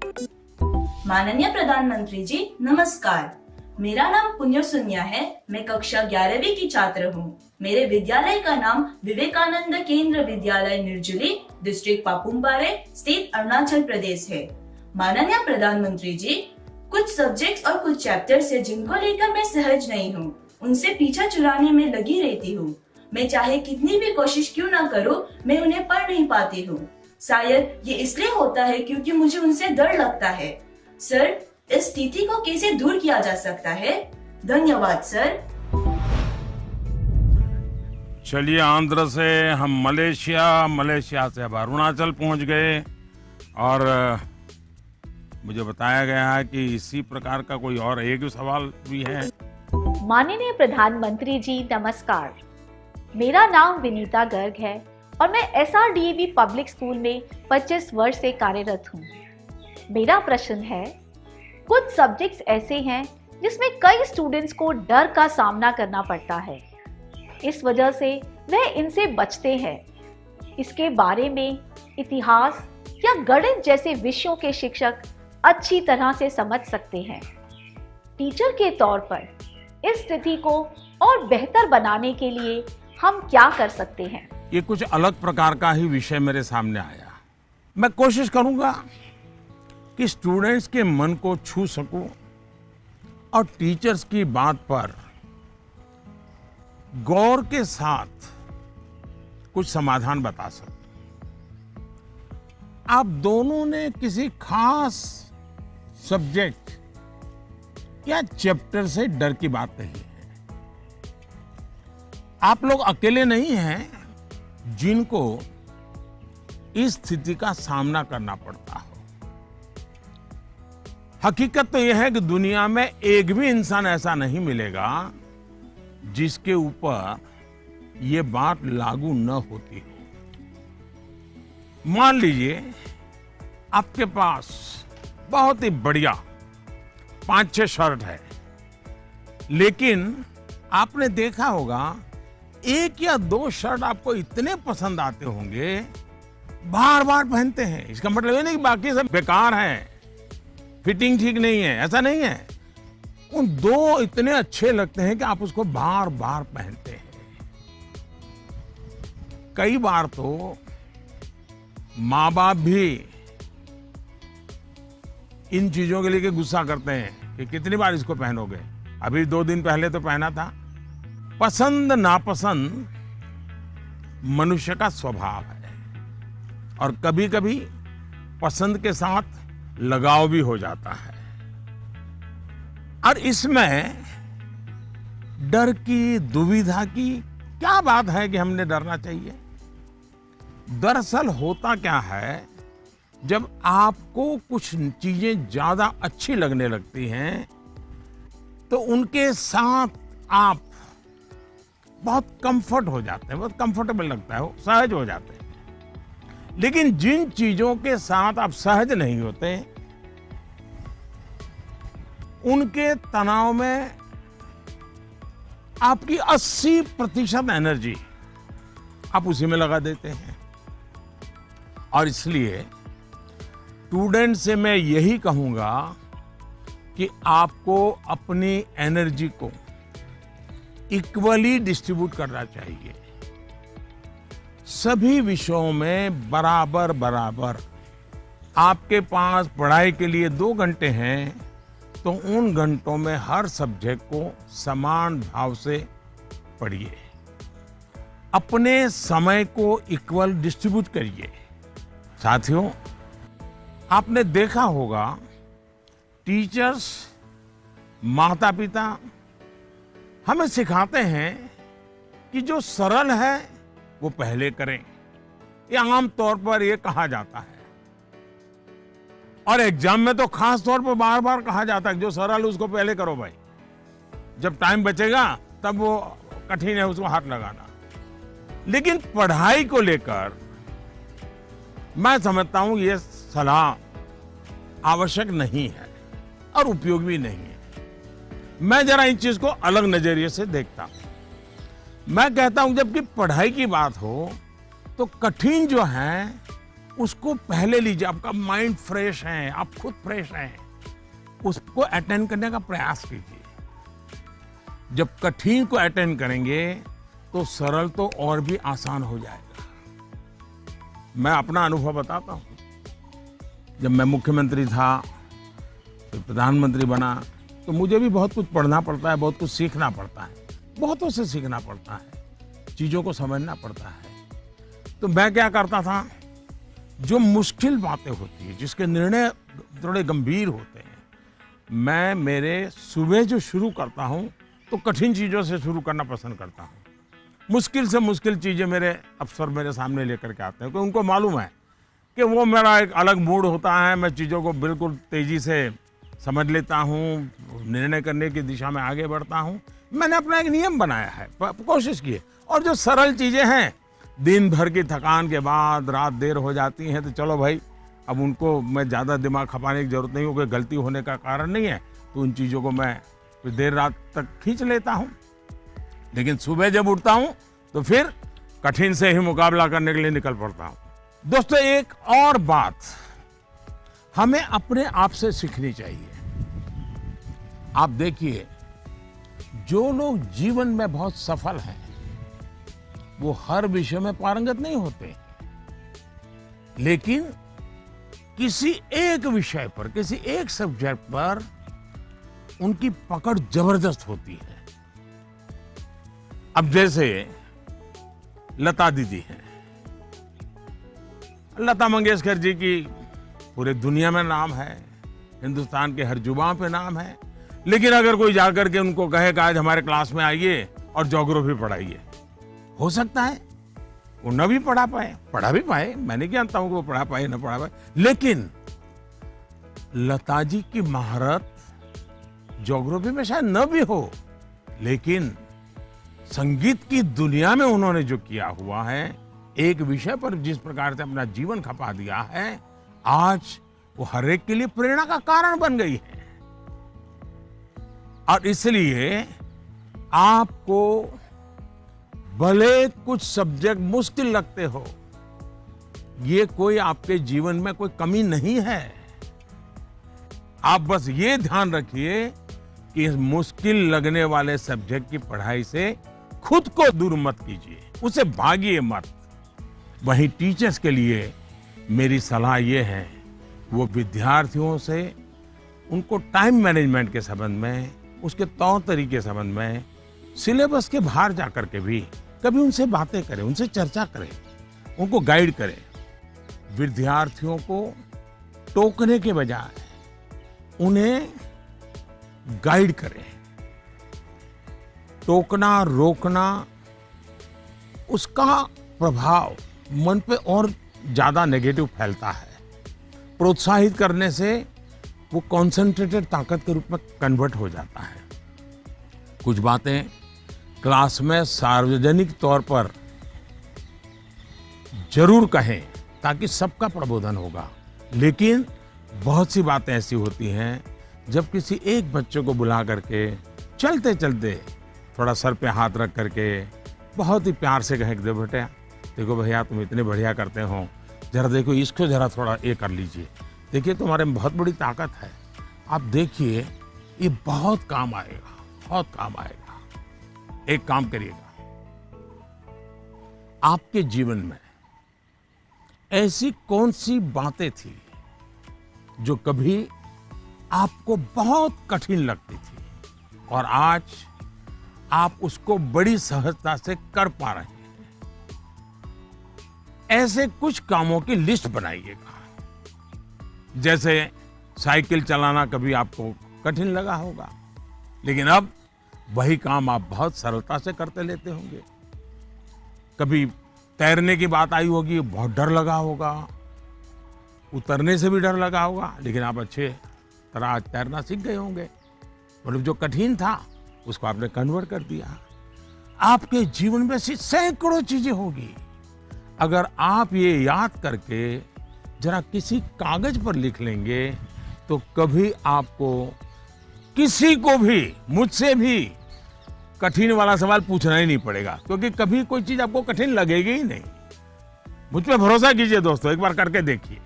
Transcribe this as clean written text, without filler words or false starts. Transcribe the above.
माननीय प्रधानमंत्री जी नमस्कार। मेरा नाम पुण्य सुन्या है। मैं कक्षा 11वीं की छात्र हूँ। मेरे विद्यालय का नाम विवेकानंद केंद्र विद्यालय निर्जुली, डिस्ट्रिक्ट पापुमपारे, स्टेट अरुणाचल प्रदेश है। माननीय प्रधानमंत्री जी, कुछ सब्जेक्ट्स और कुछ चैप्टर्स है जिनको लेकर मैं सहज नहीं हूँ। उनसे पीछा छुड़ाने में लगी रहती हूँ। मैं चाहे कितनी भी कोशिश क्यों ना करूँ, मैं उन्हें पढ़ नहीं पाती हूँ। शायद ये इसलिए होता है क्योंकि मुझे उनसे डर लगता है। सर, इस स्थिति को कैसे दूर किया जा सकता है? धन्यवाद सर। चलिए, आंध्र से हम मलेशिया से अब अरुणाचल पहुंच गए और मुझे बताया गया है कि इसी प्रकार का कोई और एक सवाल भी है। माननीय प्रधानमंत्री जी नमस्कार। मेरा नाम विनीता गर्ग है और मैं SRDAV पब्लिक स्कूल में 25 वर्ष से कार्यरत हूँ। मेरा प्रश्न है, कुछ सब्जेक्ट्स ऐसे हैं जिसमें कई स्टूडेंट्स को डर का सामना करना पड़ता है। इस वजह से वह इनसे बचते हैं। इसके बारे में इतिहास या गणित जैसे विषयों के शिक्षक अच्छी तरह से समझ सकते हैं। टीचर के तौर पर इस स्थिति को और बेहतर बनाने के लिए हम क्या कर सकते हैं? ये कुछ अलग प्रकार का ही विषय मेरे सामने आया। मैं कोशिश करूंगा कि स्टूडेंट्स के मन को छू सकूं और टीचर्स की बात पर गौर के साथ कुछ समाधान बता सकूं। आप दोनों ने किसी खास सब्जेक्ट या चैप्टर से डर की बात कही है। आप लोग अकेले नहीं हैं जिनको इस स्थिति का सामना करना पड़ता हो। हकीकत तो यह है कि दुनिया में एक भी इंसान ऐसा नहीं मिलेगा जिसके ऊपर यह बात लागू न होती हो। मान लीजिए आपके पास बहुत ही बढ़िया 5-6 शर्ट है, लेकिन आपने देखा होगा 1 या 2 शर्ट आपको इतने पसंद आते होंगे, बार बार पहनते हैं। इसका मतलब ये नहीं कि बाकी सब बेकार हैं, फिटिंग ठीक नहीं है, ऐसा नहीं है। उन 2 इतने अच्छे लगते हैं कि आप उसको बार बार पहनते हैं। कई बार तो माँ बाप भी इन चीजों के लिए गुस्सा करते हैं कि कितनी बार इसको पहनोगे। अभी 2 दिन पहले तो पहना था। पसंद नापसंद मनुष्य का स्वभाव है और कभी कभी पसंद के साथ लगाव भी हो जाता है। और इसमें डर की, दुविधा की क्या बात है कि हमने डरना चाहिए? दरअसल होता क्या है, जब आपको कुछ चीजें ज्यादा अच्छी लगने लगती हैं तो उनके साथ आप बहुत कंफर्ट हो जाते हैं, बहुत कंफर्टेबल लगता है, सहज हो जाते हैं। लेकिन जिन चीजों के साथ आप सहज नहीं होते, उनके तनाव में आपकी 80% एनर्जी आप उसी में लगा देते हैं। और इसलिए स्टूडेंट से मैं यही कहूंगा कि आपको अपनी एनर्जी को इक्वली डिस्ट्रीब्यूट करना चाहिए। सभी विषयों में बराबर बराबर। आपके पास पढ़ाई के लिए 2 घंटे हैं तो उन घंटों में हर सब्जेक्ट को समान भाव से पढ़िए। अपने समय को इक्वल डिस्ट्रीब्यूट करिए। साथियों, आपने देखा होगा टीचर्स, माता पिता हमें सिखाते हैं कि जो सरल है वो पहले करें। ये आम तौर पर ये कहा जाता है और एग्जाम में तो खास तौर पर बार बार कहा जाता है जो सरल उसको पहले करो भाई, जब टाइम बचेगा तब वो कठिन है उसको हाथ लगाना। लेकिन पढ़ाई को लेकर मैं समझता हूं ये सलाह आवश्यक नहीं है और उपयोगी भी नहीं है। मैं जरा इस चीज को अलग नजरिए से देखता हूं। मैं कहता हूं जबकि पढ़ाई की बात हो तो कठिन जो है उसको पहले लीजिए। आपका माइंड फ्रेश है, आप खुद फ्रेश हैं, उसको अटेंड करने का प्रयास कीजिए। जब कठिन को अटेंड करेंगे तो सरल तो और भी आसान हो जाएगा। मैं अपना अनुभव बताता हूं। जब मैं मुख्यमंत्री था, फिर प्रधानमंत्री बना, तो मुझे भी बहुत कुछ पढ़ना पड़ता है, बहुत कुछ सीखना पड़ता है, बहुतों से सीखना पड़ता है, चीजों को समझना पड़ता है। तो मैं क्या करता था, जो मुश्किल बातें होती है, जिसके निर्णय थोड़े गंभीर होते हैं, मैं मेरे सुबह जो शुरू करता हूं तो कठिन चीजों से शुरू करना पसंद करता हूं। मुश्किल से मुश्किल चीजें मेरे अफसर मेरे सामने लेकर के आते हैं, क्योंकि उनको मालूम है कि वो मेरा एक अलग मूड होता है। मैं चीजों को बिल्कुल तेजी से समझ लेता हूँ, निर्णय करने की दिशा में आगे बढ़ता हूँ। मैंने अपना एक नियम बनाया है, कोशिश की है। और जो सरल चीजें हैं, दिन भर की थकान के बाद रात देर हो जाती है, तो चलो भाई, अब उनको मैं ज़्यादा दिमाग खपाने की जरूरत नहीं, क्योंकि गलती होने का कारण नहीं है, तो उन चीज़ों को मैं फिर देर रात तक खींच लेता हूँ। लेकिन सुबह जब उठता हूँ तो फिर कठिन से ही मुकाबला करने के लिए निकल पड़ता हूँ। दोस्तों, एक और बात हमें अपने आप से सीखनी चाहिए। आप देखिए, जो लोग जीवन में बहुत सफल हैं, वो हर विषय में पारंगत नहीं होते, लेकिन किसी एक विषय पर, किसी एक सब्जेक्ट पर उनकी पकड़ जबरदस्त होती है। अब जैसे लता दीदी हैं, लता मंगेशकर जी की पूरे दुनिया में नाम है, हिंदुस्तान के हर जुबान पे नाम है। लेकिन अगर कोई जाकर के उनको कहे कि आज हमारे क्लास में आइए और ज्योग्राफी पढ़ाइए, हो सकता है वो न भी पढ़ा भी पाए, मैं नहीं जानता हूं कि वो पढ़ा पाए न पढ़ा पाए। लेकिन लता जी की महारत ज्योग्राफी में शायद न भी हो, लेकिन संगीत की दुनिया में उन्होंने जो किया हुआ है, एक विषय पर जिस प्रकार से अपना जीवन खपा दिया है, आज वो हर एक के लिए प्रेरणा का कारण बन गई है। और इसलिए आपको भले कुछ सब्जेक्ट मुश्किल लगते हो, ये कोई आपके जीवन में कोई कमी नहीं है। आप बस ये ध्यान रखिए कि इस मुश्किल लगने वाले सब्जेक्ट की पढ़ाई से खुद को दूर मत कीजिए, उसे भागिए मत। वहीं टीचर्स के लिए मेरी सलाह ये है, वो विद्यार्थियों से उनको टाइम मैनेजमेंट के संबंध में, उसके तौर तरीके संबंध में, सिलेबस के बाहर जाकर के भी कभी उनसे बातें करें, उनसे चर्चा करें, उनको गाइड करें। विद्यार्थियों को टोकने के बजाय उन्हें गाइड करें। टोकना, रोकना, उसका प्रभाव मन पे और ज्यादा नेगेटिव फैलता है। प्रोत्साहित करने से वो कॉन्सेंट्रेटेड ताकत के रूप में कन्वर्ट हो जाता है। कुछ बातें क्लास में सार्वजनिक तौर पर जरूर कहें, ताकि सबका प्रबोधन होगा। लेकिन बहुत सी बातें ऐसी होती हैं, जब किसी एक बच्चे को बुला करके चलते चलते थोड़ा सर पे हाथ रख करके बहुत ही प्यार से कहें, दे बेटा, देखो भैया तुम इतने बढ़िया करते हो, जरा देखो इसको जरा थोड़ा ये कर लीजिए, देखिए तुम्हारे में बहुत बड़ी ताकत है, आप देखिए ये बहुत काम आएगा, बहुत काम आएगा। एक काम करिएगा, आपके जीवन में ऐसी कौन सी बातें थी जो कभी आपको बहुत कठिन लगती थी और आज आप उसको बड़ी सहजता से कर पा रहे हैं। ऐसे कुछ कामों की लिस्ट बनाइएगा। जैसे साइकिल चलाना कभी आपको कठिन लगा होगा, लेकिन अब वही काम आप बहुत सरलता से करते लेते होंगे। कभी तैरने की बात आई होगी, बहुत डर लगा होगा, उतरने से भी डर लगा होगा, लेकिन आप अच्छे तरह आज तैरना सीख गए होंगे। मतलब जो कठिन था उसको आपने कन्वर्ट कर दिया। आपके जीवन में ऐसी सैकड़ों चीजें होगी। अगर आप ये याद करके जरा किसी कागज पर लिख लेंगे तो कभी आपको किसी को भी, मुझसे भी कठिन वाला सवाल पूछना ही नहीं पड़ेगा, क्योंकि कभी कोई चीज आपको कठिन लगेगी ही नहीं। मुझ पे भरोसा कीजिए दोस्तों, एक बार करके देखिए।